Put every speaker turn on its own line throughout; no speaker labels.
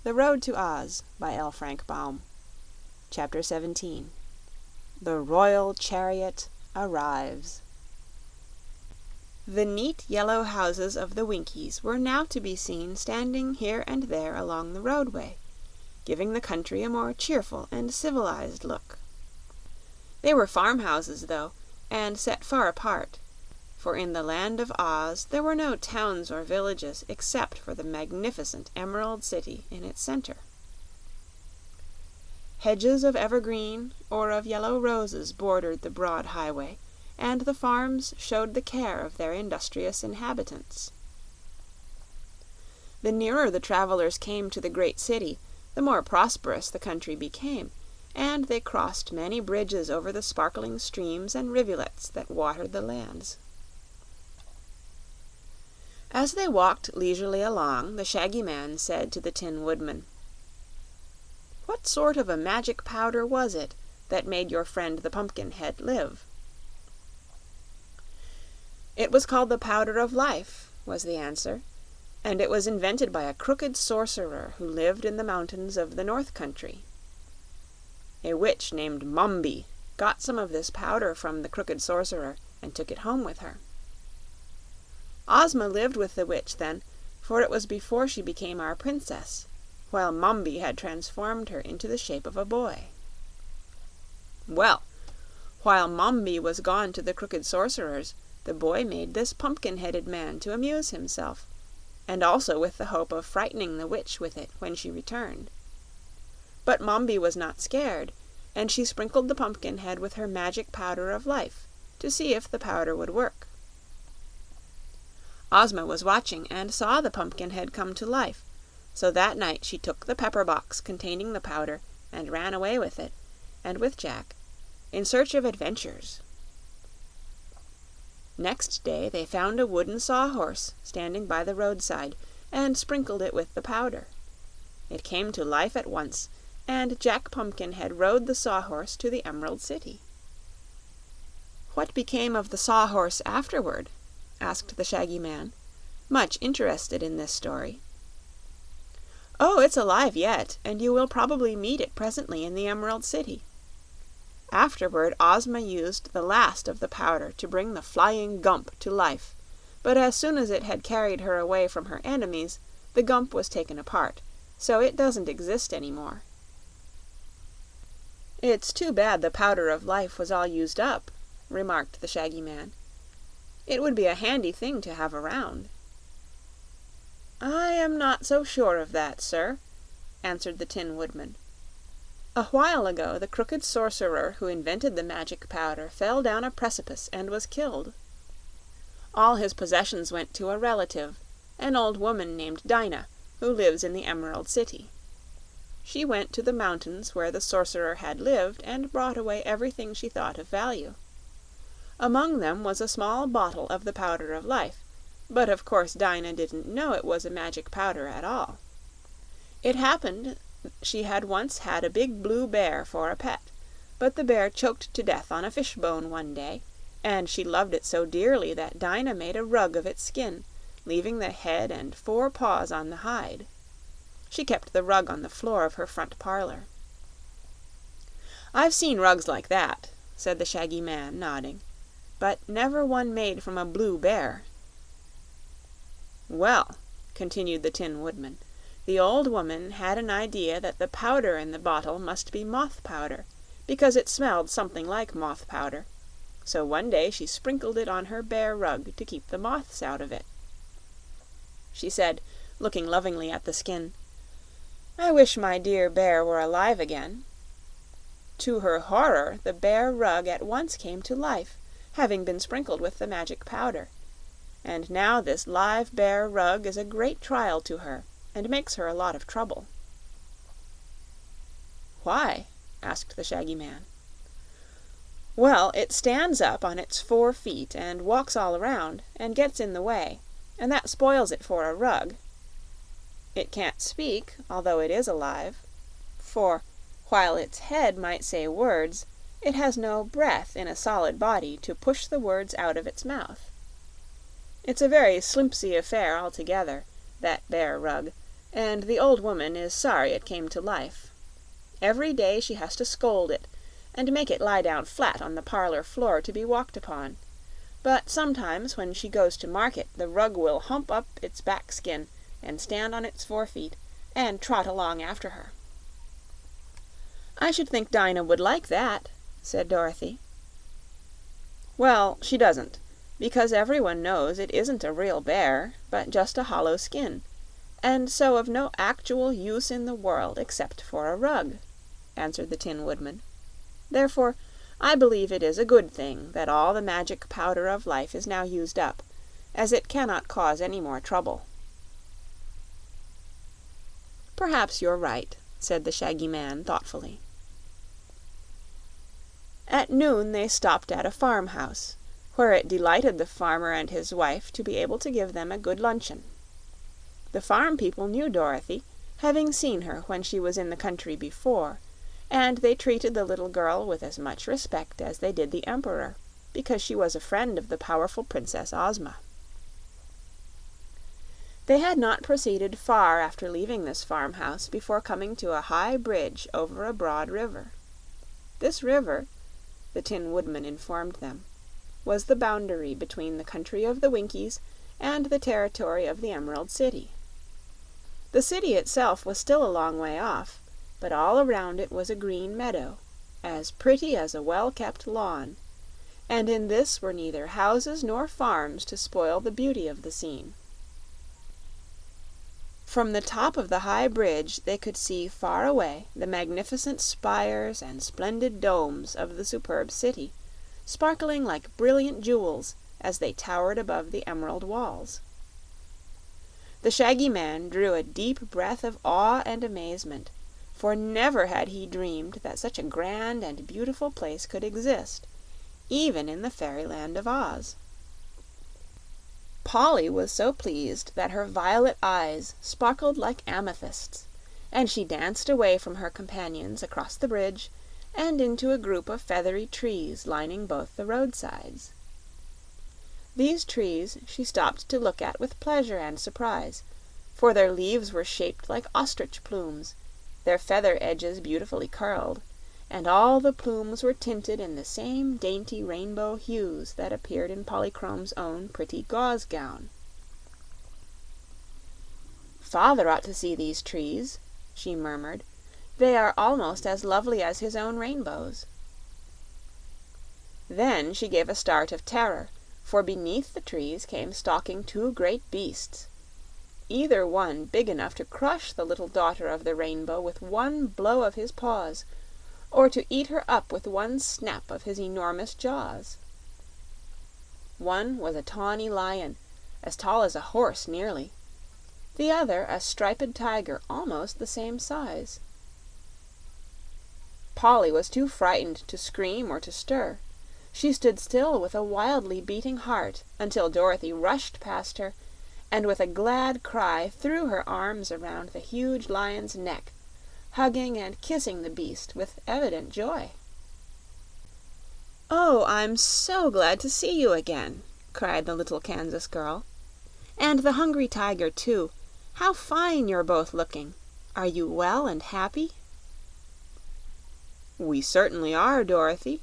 The Road to Oz by L. Frank Baum. Chapter 17. The Royal Chariot Arrives. The neat yellow houses of the Winkies were now to be seen standing here and there along the roadway, giving the country a more cheerful and civilized look. They were farmhouses, though, and set far apart, for in the Land of Oz there were no towns or villages except for the magnificent Emerald City in its center. Hedges of evergreen or of yellow roses bordered the broad highway, and the farms showed the care of their industrious inhabitants. The nearer the travelers came to the great city, the more prosperous the country became, and they crossed many bridges over the sparkling streams and rivulets that watered the lands. As they walked leisurely along, the Shaggy Man said to the Tin Woodman, "What sort of a magic powder was it that made your friend the Pumpkinhead live?" "It was called the Powder of Life," was the answer, "and it was invented by a crooked sorcerer who lived in the mountains of the North Country. A witch named Mombi got some of this powder from the crooked sorcerer and took it home with her. Ozma lived with the witch then, for it was before she became our princess, while Mombi had transformed her into the shape of a boy. Well, while Mombi was gone to the crooked sorcerer's, the boy made this pumpkin-headed man to amuse himself, and also with the hope of frightening the witch with it when she returned. But Mombi was not scared, and she sprinkled the Pumpkinhead with her magic powder of life to see if the powder would work. Ozma was watching and saw the Pumpkinhead come to life, so that night she took the pepper box containing the powder and ran away with it, and with Jack, in search of adventures. Next day they found a wooden sawhorse standing by the roadside, and sprinkled it with the powder. It came to life at once, and Jack Pumpkinhead rode the sawhorse to the Emerald City. "What became of the sawhorse afterward?" asked the Shaggy Man, much interested in this story. "Oh, it's alive yet, and you will probably meet it presently in the Emerald City. Afterward Ozma used the last of the powder to bring the flying Gump to life, but as soon as it had carried her away from her enemies, the Gump was taken apart, so it doesn't exist any more." "It's too bad the powder of life was all used up," remarked the Shaggy Man. "It would be a handy thing to have around." "I am not so sure of that, sir," answered the Tin Woodman. "A while ago the crooked sorcerer who invented the magic powder fell down a precipice and was killed. All his possessions went to a relative, an old woman named Dinah, who lives in the Emerald City. She went to the mountains where the sorcerer had lived and brought away everything she thought of value. Among them was a small bottle of the powder of life, but of course Dinah didn't know it was a magic powder at all. It happened she had once had a big blue bear for a pet, but the bear choked to death on a fishbone one day, and she loved it so dearly that Dinah made a rug of its skin, leaving the head and 4 paws on the hide. She kept the rug on the floor of her front parlor." "I've seen rugs like that," said the Shaggy Man, nodding, "but never one made from a blue bear." "Well," continued the Tin Woodman, "the old woman had an idea that the powder in the bottle must be moth powder, because it smelled something like moth powder, so one day she sprinkled it on her bear rug to keep the moths out of it. She said, looking lovingly at the skin, 'I wish my dear bear were alive again.' To her horror, the bear rug at once came to life, having been sprinkled with the magic powder, and now this live bear rug is a great trial to her, and makes her a lot of trouble." "Why?" asked the Shaggy Man. "Well, it stands up on its 4 feet and walks all around, and gets in the way, and that spoils it for a rug. It can't speak, although it is alive, for while its head might say words, it has no breath in a solid body to push the words out of its mouth. It's a very slimpsy affair altogether, that bear rug, and the old woman is sorry it came to life. Every day she has to scold it, and make it lie down flat on the parlor floor to be walked upon. But sometimes when she goes to market the rug will hump up its back skin and stand on its 4 feet, and trot along after her." "I should think Dinah would like that," said Dorothy. "Well, she doesn't, because everyone knows it isn't a real bear, but just a hollow skin, and so of no actual use in the world except for a rug," answered the Tin Woodman. "Therefore I believe it is a good thing that all the magic powder of life is now used up, as it cannot cause any more trouble." "Perhaps you're right," said the Shaggy Man thoughtfully. At noon they stopped at a farmhouse, where it delighted the farmer and his wife to be able to give them a good luncheon. The farm people knew Dorothy, having seen her when she was in the country before, and they treated the little girl with as much respect as they did the Emperor, because she was a friend of the powerful Princess Ozma. They had not proceeded far after leaving this farmhouse before coming to a high bridge over a broad river. This river, the Tin Woodman informed them, was the boundary between the country of the Winkies and the territory of the Emerald City. The city itself was still a long way off, but all around it was a green meadow, as pretty as a well-kept lawn, and in this were neither houses nor farms to spoil the beauty of the scene. From the top of the high bridge they could see far away the magnificent spires and splendid domes of the superb city, sparkling like brilliant jewels as they towered above the emerald walls. The Shaggy Man drew a deep breath of awe and amazement, for never had he dreamed that such a grand and beautiful place could exist, even in the fairyland of Oz. Polly was so pleased that her violet eyes sparkled like amethysts, and she danced away from her companions across the bridge and into a group of feathery trees lining both the roadsides. These trees she stopped to look at with pleasure and surprise, for their leaves were shaped like ostrich plumes, their feather edges beautifully curled, and all the plumes were tinted in the same dainty rainbow hues that appeared in Polychrome's own pretty gauze gown. "Father ought to see these trees," she murmured. "They are almost as lovely as his own rainbows." Then she gave a start of terror, for beneath the trees came stalking 2 great beasts, either one big enough to crush the little daughter of the rainbow with one blow of his paws, or to eat her up with one snap of his enormous jaws. One was a tawny lion, as tall as a horse nearly; the other a striped tiger almost the same size. Polly was too frightened to scream or to stir. She stood still with a wildly beating heart until Dorothy rushed past her, and with a glad cry threw her arms around the huge lion's neck, hugging and kissing the beast with evident joy. "Oh, I'm so glad to see you again!" cried the little Kansas girl. "And the Hungry Tiger, too. How fine you're both looking! Are you well and happy?" "We certainly are, Dorothy,"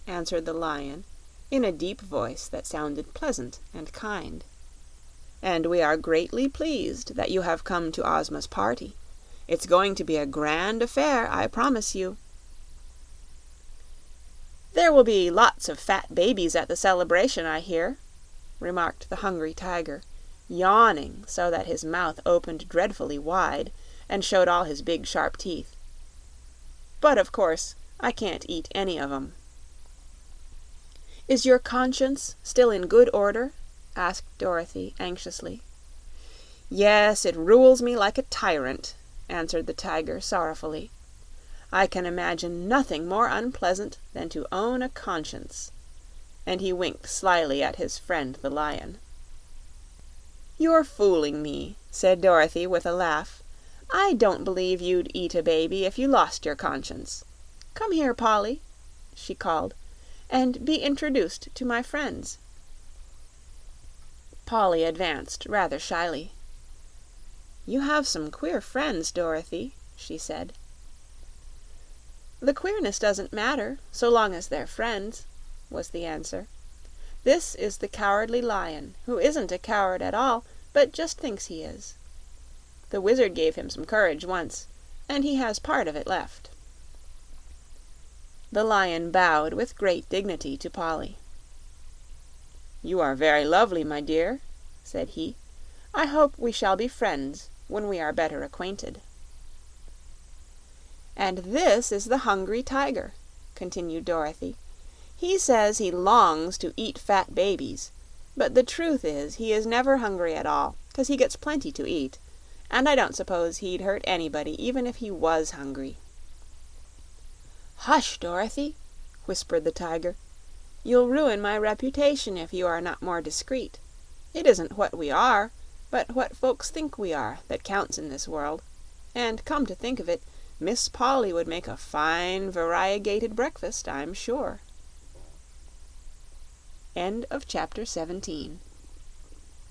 answered the lion, in a deep voice that sounded pleasant and kind. "And we are greatly pleased that you have come to Ozma's party. It's going to be a grand affair, I promise you." "There will be lots of fat babies at the celebration, I hear," remarked the Hungry Tiger, yawning so that his mouth opened dreadfully wide and showed all his big sharp teeth. "But of course I can't eat any of 'em." "Is your conscience still in good order?" asked Dorothy anxiously. "Yes, it rules me like a tyrant," answered the tiger sorrowfully. "I can imagine nothing more unpleasant than to own a conscience," and he winked slyly at his friend the lion. "You're fooling me," said Dorothy with a laugh. "I don't believe you'd eat a baby if you lost your conscience. Come here, Polly," she called, "and be introduced to my friends." Polly advanced rather shyly. "You have some queer friends, Dorothy," she said. "The queerness doesn't matter, so long as they're friends," was the answer. "This is the Cowardly Lion, who isn't a coward at all, but just thinks he is. The Wizard gave him some courage once, and he has part of it left." The Lion bowed with great dignity to Polly. "You are very lovely, my dear," said he. "I hope we shall be friends when we are better acquainted." "And this is the Hungry Tiger," continued Dorothy. "He says he longs to eat fat babies, but the truth is he is never hungry at all, 'cause he gets plenty to eat, and I don't suppose he'd hurt anybody even if he was hungry." "Hush, Dorothy!" whispered the Tiger. "You'll ruin my reputation if you are not more discreet. It isn't what we are, but what folks think we are, that counts in this world; and come to think of it, Miss Polly would make a fine variegated breakfast, I'm sure." Chapter 17